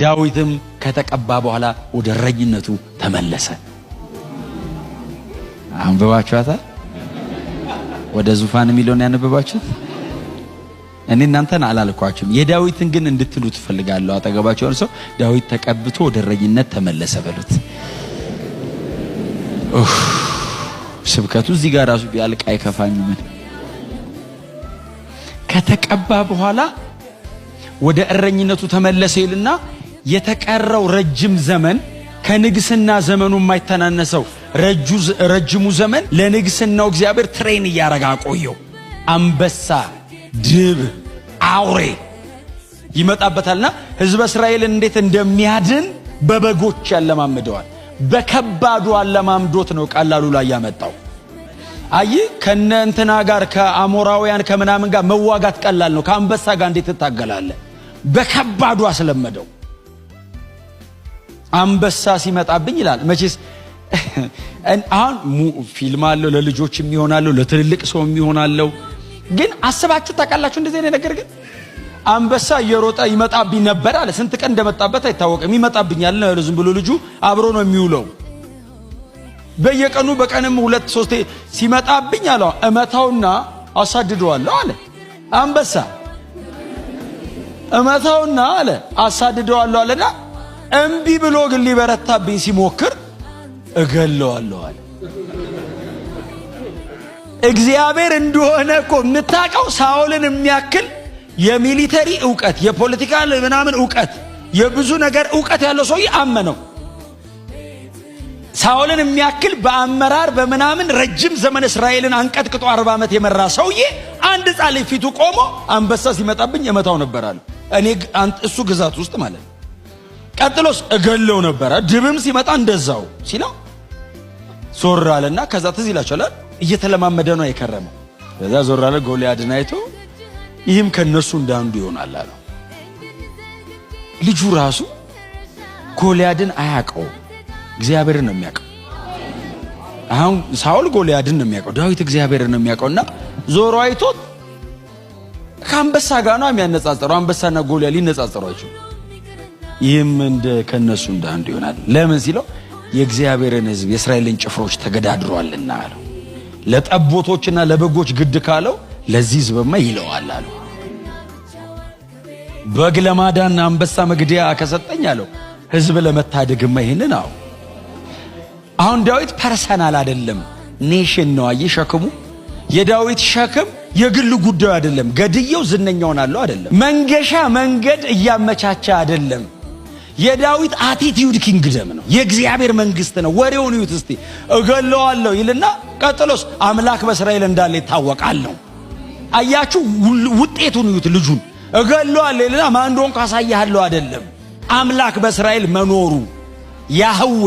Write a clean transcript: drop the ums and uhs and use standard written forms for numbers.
ዳዊትም ከተቀባ በኋላ ወደ እረኝነቱ ተመለሰ። አንብባችኋታል? ወደ ዙፋን የሚለውን ያነበባችሁት? እኔ እናንተን አላልኳችሁም። የዳዊትን ግን እንድትሉ ትፈልጋለሁ። አጠገባችሁ ሰው ዳዊት ተቀብቶ ወደ እረኝነት ተመለሰ በሉት። ስብከቱ እዚህ ጋር ራሱ ቢያልቅ አይከፋኝም። ከተቀባ በኋላ ወደ እረኝነቱ ተመለሰ ይልና የተቀረው ረጅም ዘመን ከንግስና ዘመኑ የማይተናነሰው ረጅሙ ዘመን ለንግስናው እግዚአብሔር ትሬን እያረጋ ቆየው። አንበሳ፣ ድብ፣ አውሬ ይመጣበታልና ህዝበ እስራኤልን እንዴት እንደሚያድን በበጎች ያለማምደዋል። በከባዱ አለማምዶት ነው ቀላሉ ላይ ያመጣው። አይ ከነ እንትና ጋር ከአሞራውያን ከምናምን ጋር መዋጋት ቀላል ነው። ከአንበሳ ጋር እንዴት ትታገላለህ? በከባዱ አስለመደው። አንበሳ ሲመጣብኝ ይላል። መቼስ አሁን ፊልም አለው ለልጆች የሚሆናለው ለትልልቅ ሰው የሚሆናለው። ግን አስባችሁ ታውቃላችሁ እንደዚህ አይነት ነገር? ግን አንበሳ እየሮጠ ይመጣብኝ ነበር አለ። ስንት ቀን እንደመጣበት አይታወቅም። ይመጣብኛል ነው ዝም ብሎ ልጁ አብሮ ነው የሚውለው። በየቀኑ በቀንም 2-3 ሲመጣብኝ አለ እመታውና አሳድደዋለሁ አለ። አንበሳ እመታውና አለ አሳድደዋለሁ አለና እምቢ ብሎ ግን ሊበረታብኝ ሲሞክር እገለዋለሁ አለ። እግዚአብሔር እንደሆነ እኮ የምታውቀው ሳኦልን የሚያክል የሚሊተሪ ዕውቀት፣ የፖለቲካል ምናምን ዕውቀት፣ የብዙ ነገር ዕውቀት ያለው ሰውዬ አመነው። ሳኦልን የሚያክል በአመራር በምናምን ረጅም ዘመን እስራኤልን አንቀጥቅጦ 40 ዓመት የመራ ሰውዬ አንድ ጻል ፊቱ ቆሞ አንበሳ ሲመጣብኝ እመታው ነበር አለ። እኔ እሱ ግዛት ውስጥ ማለት ነው። ቀጥሎስ እገለው ነበር። ድብም ሲመጣ እንደዛው ሲለው ዞር አለና ከዛ ትዝ ይላችኋል እየተለማመደ ነው የከረመው። ከዛ ዞር አለ ጎልያድን አይቶ ይህም ከነሱ እንዳንዱ ይሆናል አለ። ልጁ ራሱ ጎልያድን አያውቀው፣ እግዚአብሔርን ነው የሚያውቀው። አሁን ሳኦል ጎልያድን ነው የሚያውቀው፣ ዳዊት እግዚአብሔርን ነው የሚያውቀውና ዞሮ አይቶት ከአንበሳ ጋር ነው የሚያነጻጽረው። አንበሳና ጎልያድ ሊነጻጽሯቸው ይህም እንደ ከነሱ እንዳንዱ ይሆናል። ለምን ሲለው የእግዚአብሔርን ሕዝብ የእስራኤልን ጭፍሮች ተገዳድሯልና አለው። ለጠቦቶችና ለበጎች ግድ ካለው ለዚህ ሕዝብማ ይለዋል አለው። በግ ለማዳን አንበሳ መግደያ ከሰጠኝ አለው ሕዝብ ለመታደግማ ይሄንን አው አሁን ዳዊት ፐርሰናል አይደለም ኔሽን ነው። ሸክሙ የዳዊት ሸክም የግል ጉዳይ አይደለም። ገድየው ዝነኛውን አለው አይደለም። መንገሻ መንገድ እያመቻቸ አይደለም። የዳዊት አቲቲዩድ ኪንግደም ነው። የእግዚአብሔር መንግስት ነው። ወሬውን ይዩት እስቲ። እገለዋለሁ ይልና ቀጥሎስ አምላክ በእስራኤል እንዳለ ይታወቃል ነው። አያችሁ ውጤቱን ይዩት። ልጁን እገለዋለሁ ይልና ማን እንደሆነ ካሳያለሁ አይደለም። አምላክ በእስራኤል መኖሩ ያህዌ